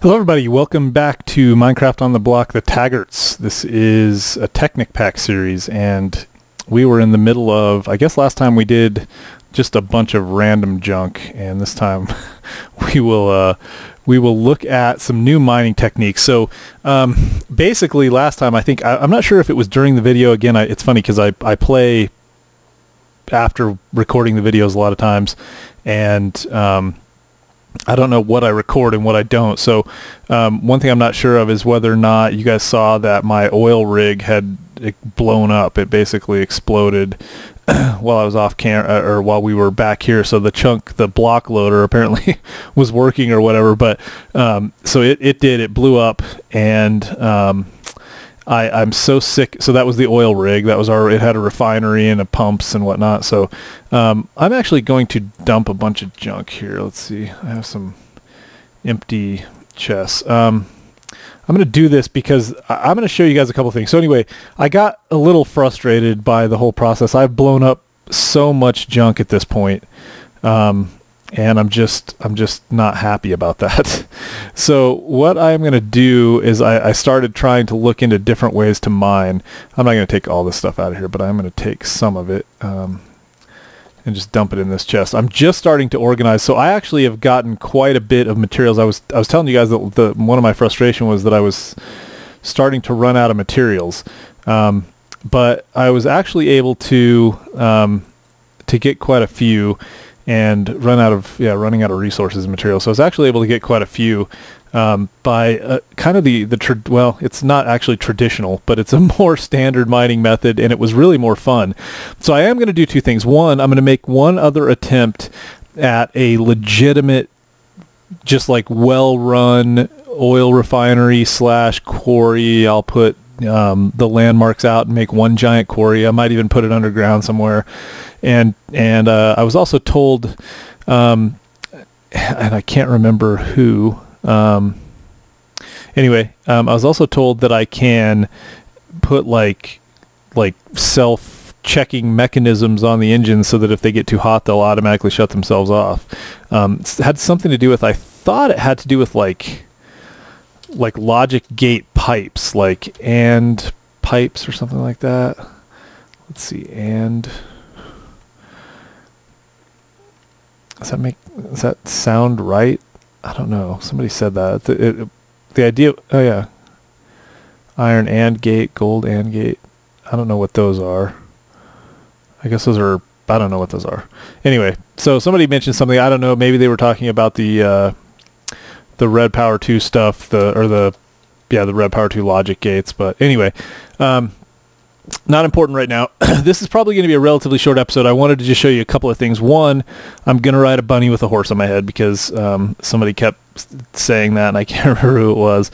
Hello everybody, welcome back to Minecraft on the Block, the Taggarts. This is a Technic Pack series, and we were in the middle of, I guess last time we did just a bunch of random junk, and this time we will look at some new mining techniques. So basically last time, I think, I'm not sure if it was during the video. Again, it's funny because I play after recording the videos a lot of times, and I don't know what I record and what I don't. So one thing I'm not sure of is whether or not you guys saw that my oil rig had blown up. It basically exploded while I was off camera, or while we were back here. So the block loader apparently was working or whatever. But so it blew up, and I'm so sick. So that was the oil rig. That was it had a refinery and pumps and whatnot. So I'm actually going to dump a bunch of junk here. Let's see. I have some empty chests. I'm going to do this because I'm going to show you guys a couple things. So anyway, I got a little frustrated by the whole process. I've blown up so much junk at this point. And I'm just not happy about that. So what I'm going to do is I started trying to look into different ways to mine. I'm not going to take all this stuff out of here, but I'm going to take some of it and just dump it in this chest. I'm just starting to organize. So I actually have gotten quite a bit of materials. I was telling you guys that one of my frustration was that I was starting to run out of materials. But I was actually able to get quite a few, and running out of resources and materials. So I was actually able to get quite a few by kind of well, it's not actually traditional, but it's a more standard mining method, and it was really more fun. So I am going to do two things. One, I'm going to make one other attempt at a legitimate, just like well-run oil refinery / quarry. I'll put the landmarks out and make one giant quarry. I might even put it underground somewhere. And I was also told, and I can't remember who. Anyway, I was also told that I can put like self-checking mechanisms on the engine so that if they get too hot, they'll automatically shut themselves off. It had something to do with, I thought it had to do with like logic gate pipes, like and pipes or something like that. Let's see, and does that sound right? I don't know. Somebody said that. The idea, oh yeah, iron and gate, gold and gate. I don't know what those are. I guess those are, I don't know what those are. Anyway, so somebody mentioned something. I don't know. Maybe they were talking about the Red Power 2 stuff, the Red Power 2 logic gates. But anyway, not important right now. This is probably going to be a relatively short episode. I wanted to just show you a couple of things. One, I'm going to ride a bunny with a horse on my head because somebody kept saying that, and I can't remember who it was.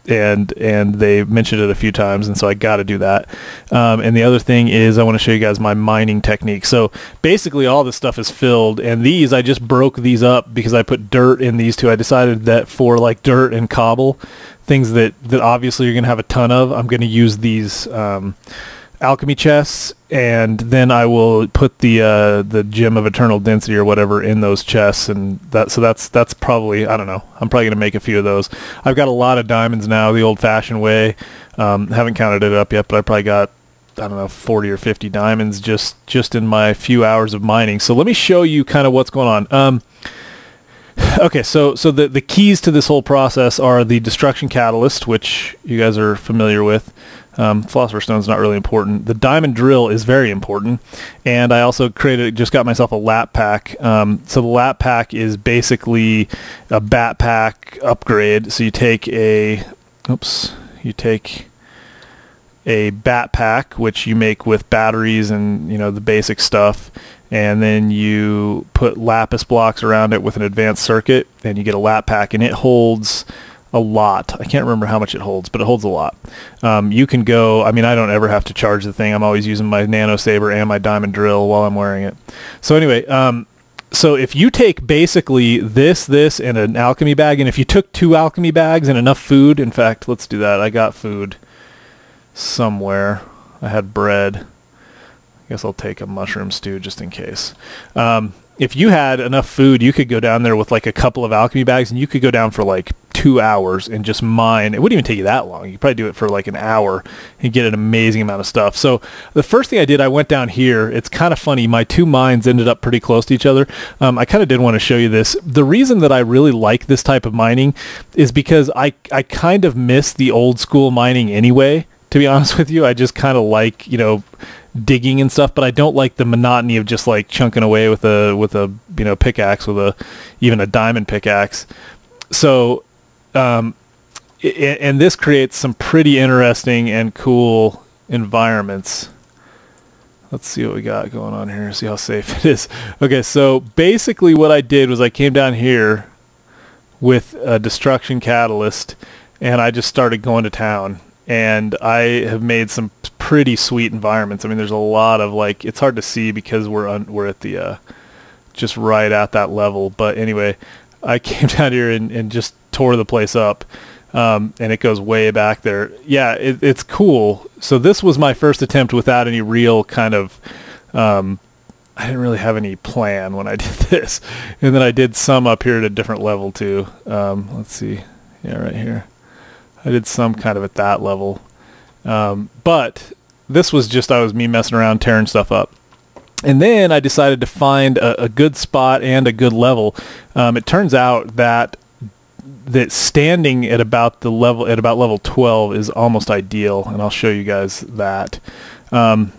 And they mentioned it a few times, and so I got to do that. And the other thing is I want to show you guys my mining technique. So basically all this stuff is filled, and these, I just broke these up because I put dirt in these two. I decided that for like dirt and cobble, things that obviously you're going to have a ton of, I'm going to use these alchemy chests, and then I will put the gem of eternal density or whatever in those chests, and that's probably, I don't know, I'm probably going to make a few of those. I've got a lot of diamonds now the old-fashioned way. Haven't counted it up yet, but I probably got, I don't know, 40 or 50 diamonds just in my few hours of mining. So let me show you kind of what's going on. Okay, so the keys to this whole process are the destruction catalyst, which you guys are familiar with. Philosopher's Stone's not really important. The diamond drill is very important, and I also just got myself a lap pack. So the lap pack is basically a bat pack upgrade. So you take a bat pack, which you make with batteries and the basic stuff, and then you put lapis blocks around it with an advanced circuit, and you get a lap pack, and it holds a lot. I can't remember how much it holds, but it holds a lot. You can go, I mean, I don't ever have to charge the thing. I'm always using my nano saber and my diamond drill while I'm wearing it. So anyway, so if you take basically this, and an alchemy bag, and if you took 2 alchemy bags and enough food, in fact, let's do that. I got food somewhere. I had bread. I guess I'll take a mushroom stew just in case. if you had enough food, you could go down there with like a couple of alchemy bags, and you could go down for like 2 hours and just mine. It wouldn't even take you that long. You could probably do it for like an hour and get an amazing amount of stuff. So the first thing I did, I went down here. It's kind of funny. My two mines ended up pretty close to each other. I kind of did want to show you this. The reason that I really like this type of mining is because I kind of miss the old school mining anyway, to be honest with you. I just kind of like, you know, digging and stuff, but I don't like the monotony of just like chunking away with a you know, pickaxe, with even a diamond pickaxe. So and this creates some pretty interesting and cool environments. Let's see what we got going on here, see how safe it is. Okay, so basically what I did was I came down here with a destruction catalyst, and I just started going to town. And I have made some pretty sweet environments. I mean, there's a lot of, like, it's hard to see because we're at the just right at that level. But anyway, I came down here and just tore the place up, and it goes way back there. Yeah, it's cool. So this was my first attempt without any real kind of I didn't really have any plan when I did this. And then I did some up here at a different level too. Let's see. Yeah, right here. I did some kind of at that level. But this was just, I was me messing around, tearing stuff up. And then I decided to find a good spot and a good level. It turns out that standing at about level 12 is almost ideal, and I'll show you guys that. Let's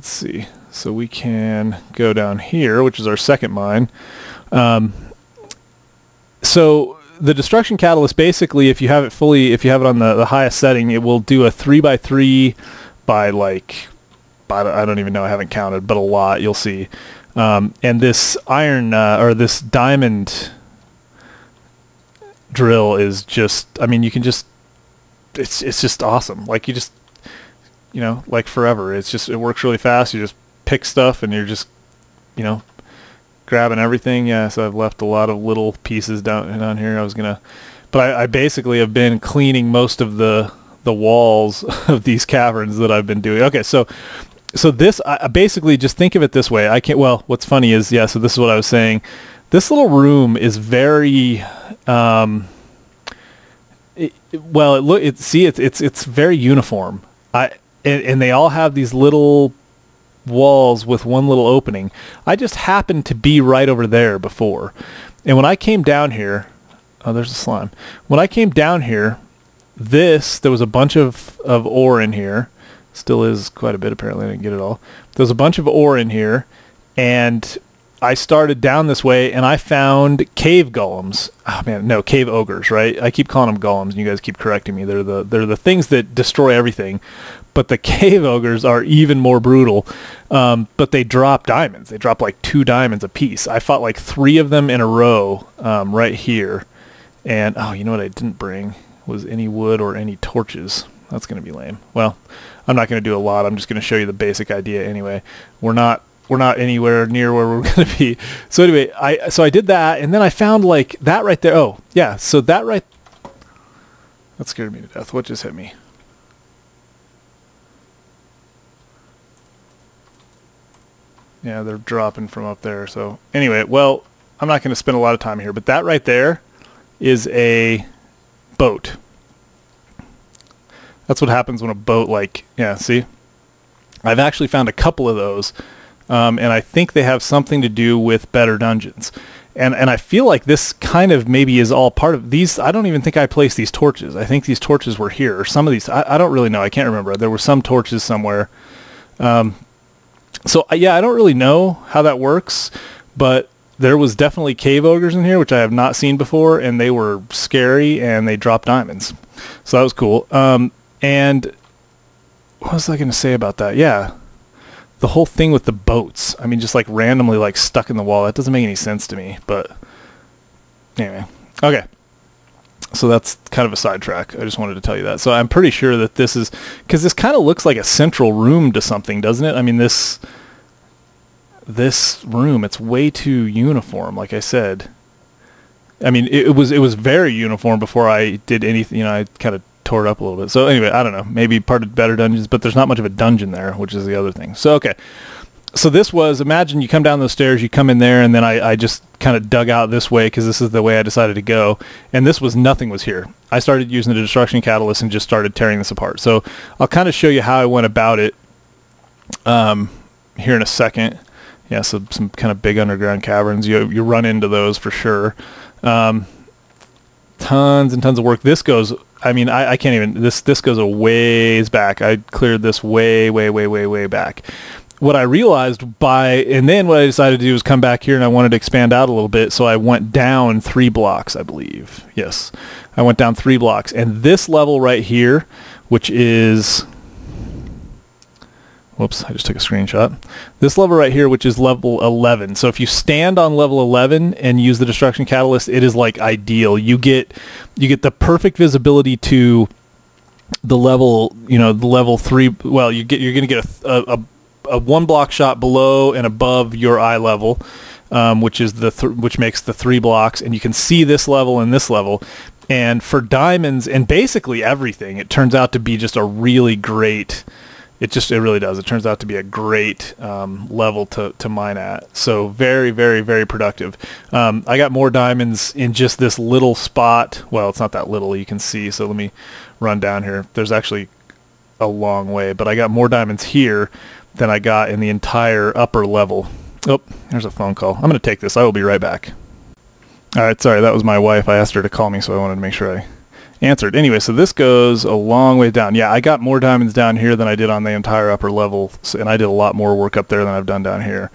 see. So we can go down here, which is our second mine. So the destruction catalyst, basically, if you have it on the highest setting, it will do a 3x3 by like, I don't even know, I haven't counted, but a lot, you'll see. And this iron, or this diamond drill is just, I mean, you can just, it's just awesome. Like, you just, you know, like forever. It works really fast. You just pick stuff and you're just, you know, grabbing everything. Yeah, so I've left a lot of little pieces down here. But I basically have been cleaning most of the walls of these caverns that I've been doing. Okay, so this, I basically just think of it this way. What's funny is, yeah, so this is what I was saying. This little room is very, it's very uniform. And they all have these little walls with one little opening. I just happened to be right over there before. And when I came down here, oh, there's a slime. When I came down here, there was a bunch of ore in here. Still is quite a bit, apparently. I didn't get it all. There was a bunch of ore in here, and I started down this way, and I found cave golems. Oh man, no, cave ogres, right? I keep calling them golems, and you guys keep correcting me. They're the things that destroy everything. But the cave ogres are even more brutal. But they drop diamonds. They drop like 2 diamonds a piece. I fought like 3 of them in a row right here. And, oh, you know what I didn't bring was any wood or any torches. That's going to be lame. Well, I'm not going to do a lot. I'm just going to show you the basic idea anyway. We're not anywhere near where we're going to be. So anyway, I did that, and then I found like that right there. Oh, yeah. So that scared me to death. What just hit me? Yeah, they're dropping from up there. So anyway, well, I'm not going to spend a lot of time here, but that right there is a boat. That's what happens when a boat, like, yeah, see? I've actually found a couple of those, and I think they have something to do with better dungeons. And I feel like this kind of maybe is all part of these. I don't even think I placed these torches. I think these torches were here, or some of these. I don't really know. I can't remember. There were some torches somewhere. So, yeah, I don't really know how that works, but there was definitely cave ogres in here, which I have not seen before, and they were scary, and they dropped diamonds. So that was cool. And what was I going to say about that? Yeah, the whole thing with the boats. I mean, just like randomly like stuck in the wall. That doesn't make any sense to me, but anyway. Okay. So that's kind of a sidetrack. I just wanted to tell you that. So I'm pretty sure that this is, because this kind of looks like a central room to something, doesn't it? I mean, this room, it's way too uniform, like I said. I mean, it was very uniform before I did anything. You know, I kind of tore it up a little bit. So anyway, I don't know. Maybe part of better dungeons, but there's not much of a dungeon there, which is the other thing. So, okay. So this was, imagine you come down those stairs, you come in there, and then I just kind of dug out this way because this is the way I decided to go. And this was, nothing was here. I started using the destruction catalyst and just started tearing this apart. So I'll kind of show you how I went about it here in a second. Yeah, so some kind of big underground caverns. You run into those for sure. Tons and tons of work. This goes, I mean, I can't even, this goes a ways back. I cleared this way back. What I realized and then what I decided to do was come back here, and I wanted to expand out a little bit, so I went down 3 blocks, I believe. Yes, I went down 3 blocks, and this level right here, which is, whoops, I just took a screenshot. This level right here, which is level 11. So if you stand on level 11 and use the destruction catalyst, it is like ideal. You get the perfect visibility to the level, the level 3. Well, you're going to get a 1 block shot below and above your eye level, which is which makes the 3 blocks, and you can see this level and this level. And for diamonds and basically everything, it turns out to be just a really great. It really does. It turns out to be a great level to mine at. So very, very, very productive. I got more diamonds in just this little spot. Well, it's not that little, you can see. So let me run down here. There's actually a long way, but I got more diamonds here than I got in the entire upper level. Oh, there's a phone call. I'm going to take this. I will be right back. All right, sorry, that was my wife. I asked her to call me, so I wanted to make sure I answered. Anyway, so this goes a long way down. Yeah, I got more diamonds down here than I did on the entire upper level, and I did a lot more work up there than I've done down here.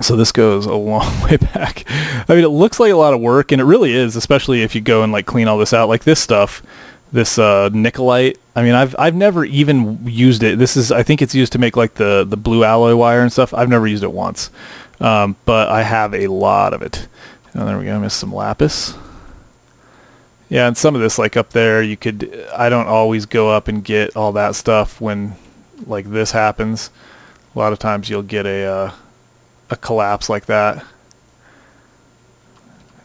So this goes a long way back. I mean, it looks like a lot of work, and it really is, especially if you go and like clean all this out. Like this stuff, this nickelite. I mean, I've never even used it. This is, I think it's used to make like the blue alloy wire and stuff. I've never used it once, but I have a lot of it. Oh, there we go. I missed some lapis. Yeah, and some of this, like up there, I don't always go up and get all that stuff when like this happens. A lot of times you'll get a collapse like that.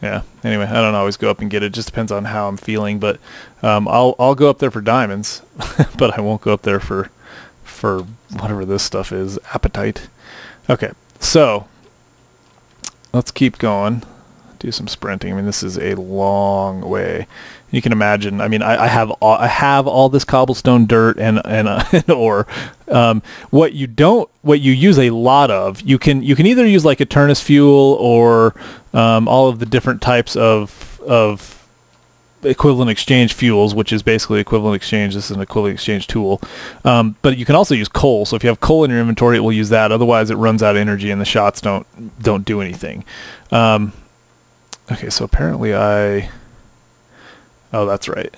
Yeah, anyway, I don't always go up and get it. It just depends on how I'm feeling, but I'll go up there for diamonds, but I won't go up there for whatever this stuff is, apatite. Okay, so let's keep going. Do some sprinting. I mean, this is a long way. You can imagine. I mean, I have all this cobblestone dirt and ore. What you use a lot of, you can either use like a Turnus fuel or all of the different types of equivalent exchange fuels, which is basically equivalent exchange. This is an equivalent exchange tool. But you can also use coal. So if you have coal in your inventory, it will use that. Otherwise, it runs out of energy and the shots don't do anything. Okay, so apparently oh, that's right.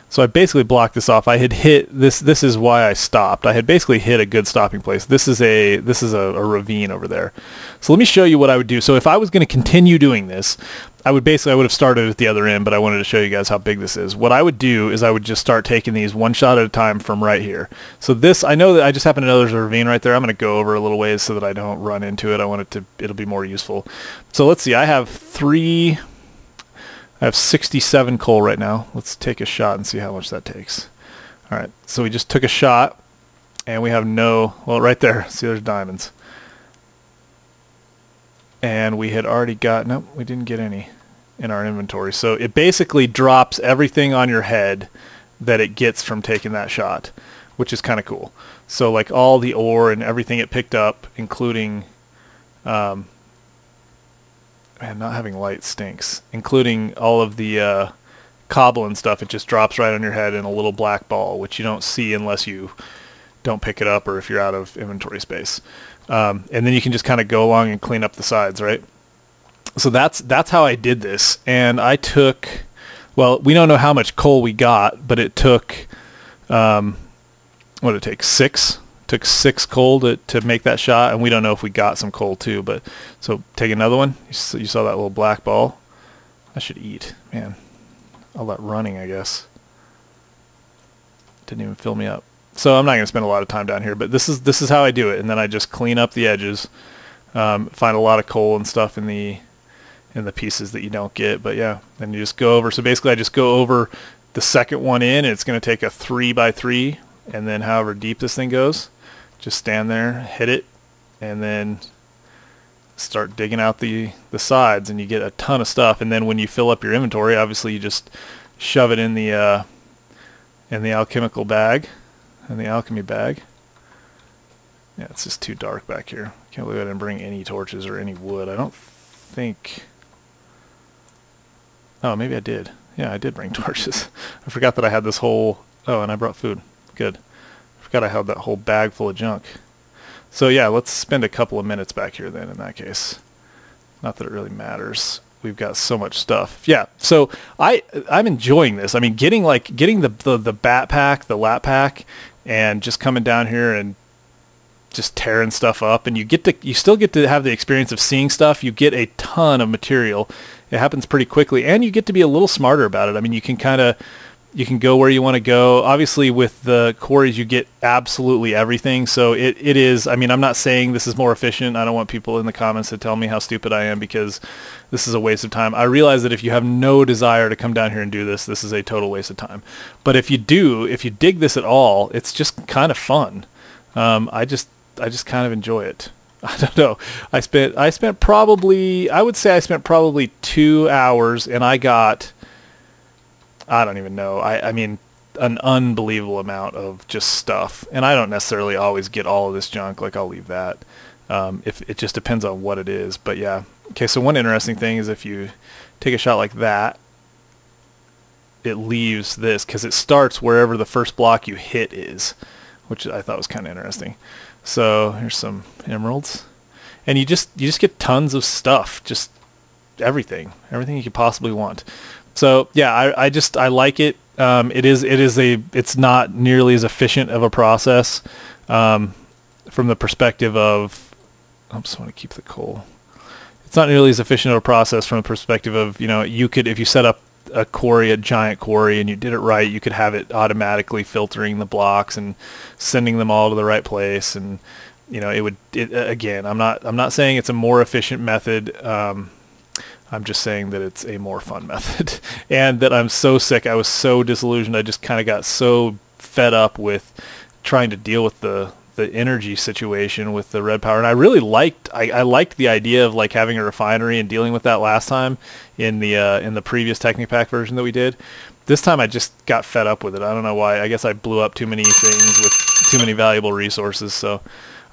So I basically blocked this off. I had hit this. This is why I stopped. I had basically hit a good stopping place. This is a ravine over there. So let me show you what I would do. So if I was going to continue doing this, I would have started at the other end, but I wanted to show you guys how big this is. What I would do is I would just start taking these one shot at a time from right here. So this, I know that I just happen to know there's a ravine right there. I'm going to go over a little ways so that I don't run into it. It'll be more useful. So let's see. I have 67 coal right now. Let's take a shot and see how much that takes. All right, so we just took a shot, and we have right there, see there's diamonds. And we had already nope, we didn't get any in our inventory. So it basically drops everything on your head that it gets from taking that shot, which is kind of cool. So like all the ore and everything it picked up, including... man, not having light stinks. Including all of the cobble and stuff, it just drops right on your head in a little black ball, which you don't see unless you don't pick it up or if you're out of inventory space. And then you can just kind of go along and clean up the sides, right? So that's how I did this. And I took, well, we don't know how much coal we got, but it took, what did it take? 6? Took 6 coal to make that shot, and we don't know if we got some coal too. But so take another one. You saw that little black ball. I should eat, man. All that running, I guess, didn't even fill me up. So I'm not going to spend a lot of time down here, but this is how I do it. And then I just clean up the edges, find a lot of coal and stuff in the pieces that you don't get. But yeah, then you just go over. So basically, I just go over the second one in, and it's going to take a 3x3, and then however deep this thing goes. Just stand there, hit it, and then start digging out the sides, and you get a ton of stuff. And then when you fill up your inventory, obviously you just shove it in the alchemical bag, in the alchemy bag. Yeah, it's just too dark back here. Can't believe I didn't bring any torches or any wood. I don't think... Oh, maybe I did. Yeah, I did bring torches. I forgot that I had this whole... Oh, and I brought food. Good. I forgot I had that whole bag full of junk. So yeah, let's spend a couple of minutes back here then in that case. Not that it really matters. We've got so much stuff. Yeah, so I'm enjoying this. I mean, getting the bat pack, the lat pack, and just coming down here and just tearing stuff up, and you still get to have the experience of seeing stuff. You get a ton of material. It happens pretty quickly, and you get to be a little smarter about it. I mean, you can go where you want to go. Obviously, with the quarries, you get absolutely everything. So it is, I mean, I'm not saying this is more efficient. I don't want people in the comments to tell me how stupid I am, because this is a waste of time. I realize that if you have no desire to come down here and do this, this is a total waste of time. But if you do, if you dig this at all, it's just kind of fun. I just kind of enjoy it. I don't know. I spent probably, I would say I spent probably 2 hours, and I got, I don't even know. I mean, an unbelievable amount of just stuff. And I don't necessarily always get all of this junk. Like, I'll leave that. If it just depends on what it is. But yeah. Okay, so one interesting thing is if you take a shot like that, it leaves this, because it starts wherever the first block you hit is, which I thought was kind of interesting. So here's some emeralds. And you just get tons of stuff. Just everything you could possibly want. So yeah, I like it. It's not nearly as efficient of a process from the perspective of, I just want to keep the coal. It's not nearly as efficient of a process from the perspective of, you know, you could, if you set up a quarry, a giant quarry, and you did it right, you could have it automatically filtering the blocks and sending them all to the right place. And, you know, again, I'm not saying it's a more efficient method. I'm just saying that it's a more fun method, and that I'm so sick. I was so disillusioned. I just kind of got so fed up with trying to deal with the energy situation with the red power. And I really liked the idea of like having a refinery and dealing with that last time in the previous Technic Pack version that we did. This time I just got fed up with it. I don't know why. I guess I blew up too many things with too many valuable resources. So, all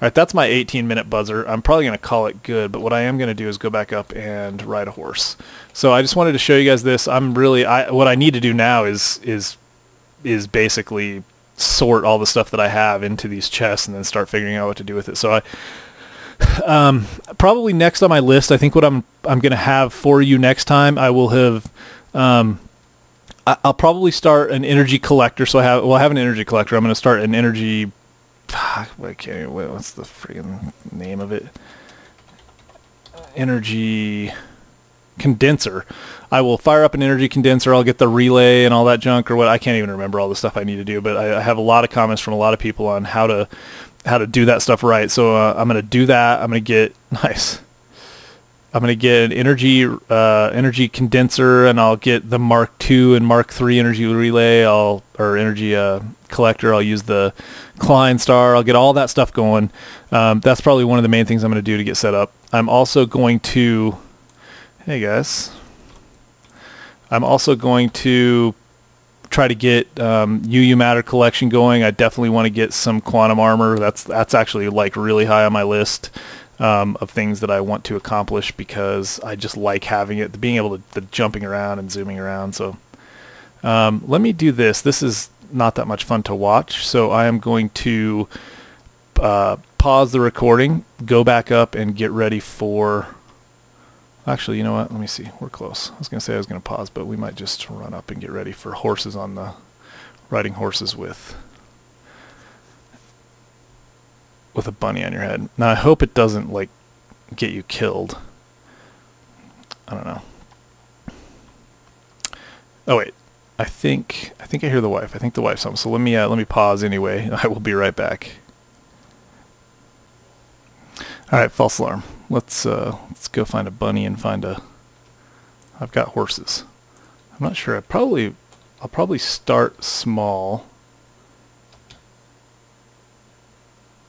right, that's my 18-minute buzzer. I'm probably going to call it good, but what I am going to do is go back up and ride a horse. So I just wanted to show you guys this. What I need to do now is basically sort all the stuff that I have into these chests and then start figuring out what to do with it. So probably next on my list, I think what I'm going to have for you next time, I will have I'll probably start an energy collector. So I have an energy collector. I'm going to start an energy, what's the friggin' name of it? Energy condenser. I will fire up an energy condenser. I'll get the relay and all that junk, or what. I can't even remember all the stuff I need to do, but I have a lot of comments from a lot of people on how to do that stuff right. So I'm going to do that. I'm going to get I'm going to get an energy condenser, and I'll get the Mark II and Mark III energy relay, or energy collector. I'll use the Klein Star. I'll get all that stuff going. That's probably one of the main things I'm going to do to get set up. I'm also going to, hey guys, I'm also going to try to get UU matter collection going. I definitely want to get some quantum armor. That's actually like really high on my list of things that I want to accomplish, because I just like having it, being able to jumping around and zooming around. So let me do this. This is not that much fun to watch, so I am going to pause the recording, go back up, and get ready for... Actually, you know what? Let me see. We're close. I was going to say I was going to pause, but we might just run up and get ready for horses on the... riding horses with a bunny on your head. Now, I hope it doesn't, like, get you killed. I don't know. Oh, wait. I think I hear the wife. I think the wife's home. So let me pause anyway. I will be right back. All right, false alarm. Let's go find a bunny and I've got horses. I'm not sure. I'll probably start small.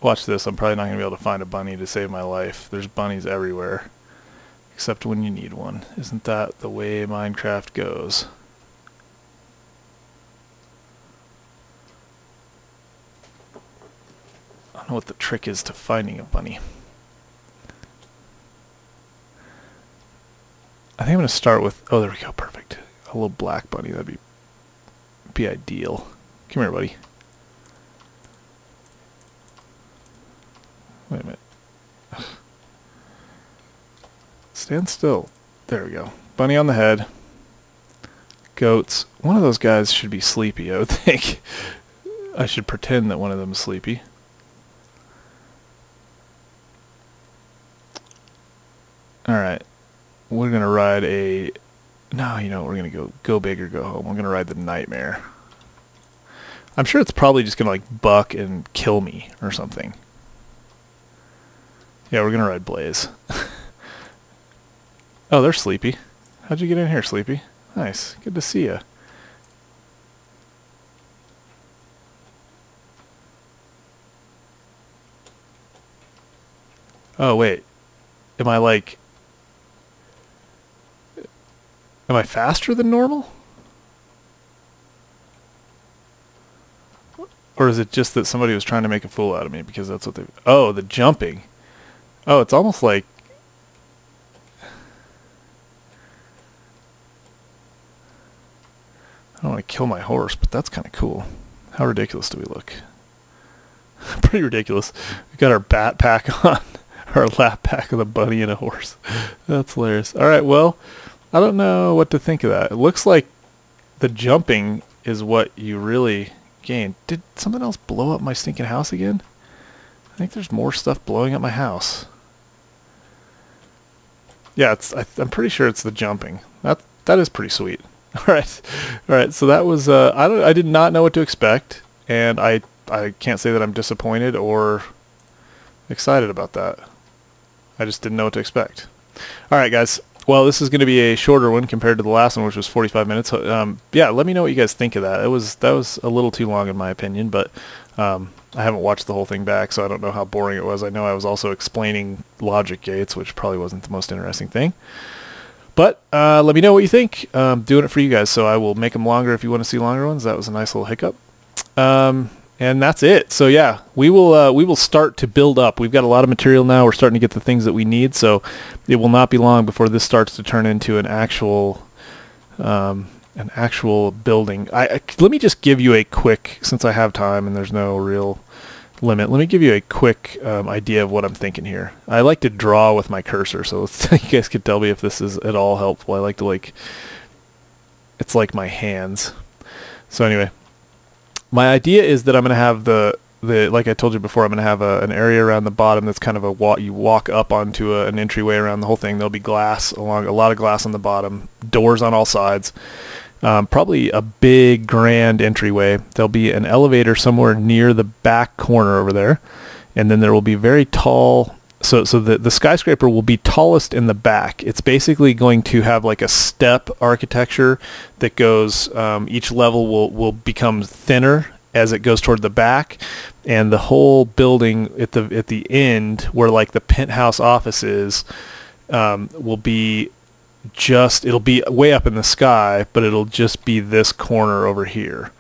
Watch this. I'm probably not going to be able to find a bunny to save my life. There's bunnies everywhere. Except when you need one. Isn't that the way Minecraft goes? I don't know what the trick is to finding a bunny. I think I'm going to start with... Oh, there we go. Perfect. A little black bunny. That'd be ideal. Come here, buddy. Wait a minute. Ugh. Stand still. There we go. Bunny on the head. Goats. One of those guys should be sleepy, I would think. I should pretend that one of them is sleepy. Alright. We're going to ride a... No, you know, we're going to go big or go home. We're going to ride the Nightmare. I'm sure it's probably just going to, like, buck and kill me or something. Yeah, we're going to ride Blaze. Oh, they're sleepy. How'd you get in here, Sleepy? Nice. Good to see ya. Oh, wait. Am I faster than normal? Or is it just that somebody was trying to make a fool out of me because that's what they... Oh, the jumping. Oh, it's almost like... I don't want to kill my horse, but that's kind of cool. How ridiculous do we look? Pretty ridiculous. We've got our bat pack on. Our lap pack of a bunny and a horse. That's hilarious. Alright, well, I don't know what to think of that. It looks like the jumping is what you really gain. Did something else blow up my stinking house again? I think there's more stuff blowing up my house. Yeah, I'm pretty sure it's the jumping. That is pretty sweet. All right. So that was I did not know what to expect, and I can't say that I'm disappointed or excited about that. I just didn't know what to expect. All right, guys. Well, this is going to be a shorter one compared to the last one, which was 45 minutes. Yeah, let me know what you guys think of that. That was a little too long in my opinion, but I haven't watched the whole thing back, so I don't know how boring it was. I know I was also explaining logic gates, which probably wasn't the most interesting thing. But let me know what you think. I'm doing it for you guys, so I will make them longer if you want to see longer ones. That was a nice little hiccup. And that's it. So yeah, we will start to build up. We've got a lot of material now. We're starting to get the things that we need, so it will not be long before this starts to turn into an actual building. Let me just give you a quick, since I have time and there's no real limit, let me give you a quick idea of what I'm thinking here. I like to draw with my cursor, so you guys can tell me if this is at all helpful. I like to it's like my hands. So anyway, my idea is that I'm going to have the like I told you before, I'm going to have an area around the bottom that's kind of you walk up onto an entryway around the whole thing. There'll be glass a lot of glass on the bottom, doors on all sides. Probably a big grand entryway. There'll be an elevator somewhere near the back corner over there, and then there will be very tall, so the skyscraper will be tallest in the back. It's basically going to have like a step architecture that goes, each level will become thinner as it goes toward the back, and the whole building at the end where like the penthouse office is, will be it'll be way up in the sky, but it'll just be this corner over here,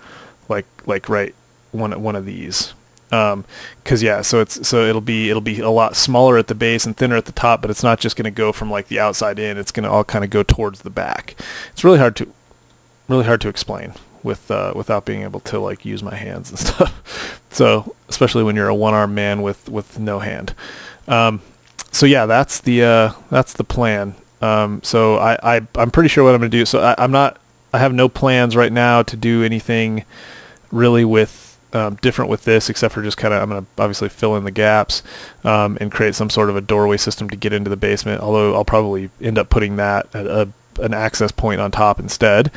like right one of these, because yeah, so it'll be a lot smaller at the base and thinner at the top, but it's not just going to go from like the outside in. It's going to all kind of go towards the back. It's really hard to explain without being able to like use my hands and stuff. So especially when you're a one-armed man with no hand. So yeah, that's the plan. So I'm pretty sure what I'm going to do. So I have no plans right now to do anything really with different with this, except for just kind of, I'm going to obviously fill in the gaps and create some sort of a doorway system to get into the basement, although I'll probably end up putting that at an access point on top instead.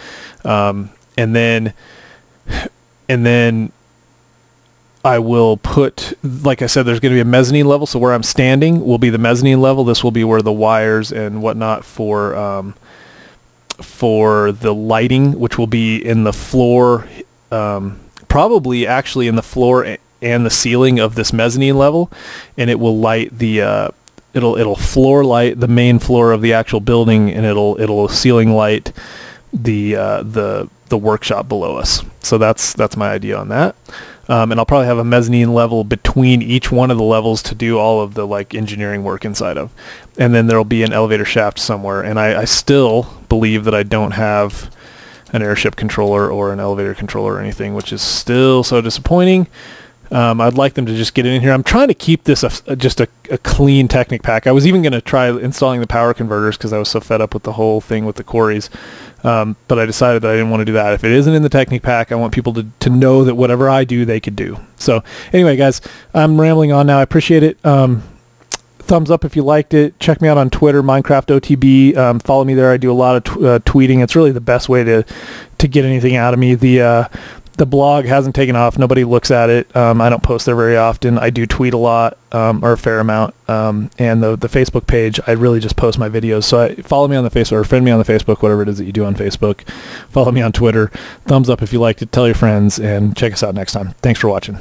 And then I will put, like I said, there's going to be a mezzanine level, so where I'm standing will be the mezzanine level. This will be where the wires and whatnot for the lighting, which will be in the floor, probably actually in the floor and the ceiling of this mezzanine level, and it will light the it'll floor light the main floor of the actual building, and it'll ceiling light the workshop below us. So that's my idea on that. And I'll probably have a mezzanine level between each one of the levels to do all of the like engineering work inside of. And then there'll be an elevator shaft somewhere. And I still believe that I don't have an airship controller or an elevator controller or anything, which is still so disappointing. I'd like them to just get in here. I'm trying to keep this just a clean Technic Pack. I was even going to try installing the power converters because I was so fed up with the whole thing with the Corys. But I decided that I didn't want to do that. If it isn't in the Technic Pack, I want people to know that whatever I do, they could do. So anyway, guys, I'm rambling on now. I appreciate it. Thumbs up if you liked it. Check me out on Twitter, Minecraft OTB. Follow me there. I do a lot of tweeting. It's really the best way to get anything out of me. The blog hasn't taken off. Nobody looks at it. I don't post there very often. I do tweet a lot, or a fair amount. And the Facebook page, I really just post my videos. So follow me on the Facebook, or friend me on the Facebook, whatever it is that you do on Facebook. Follow me on Twitter. Thumbs up if you liked it. Tell your friends, and check us out next time. Thanks for watching.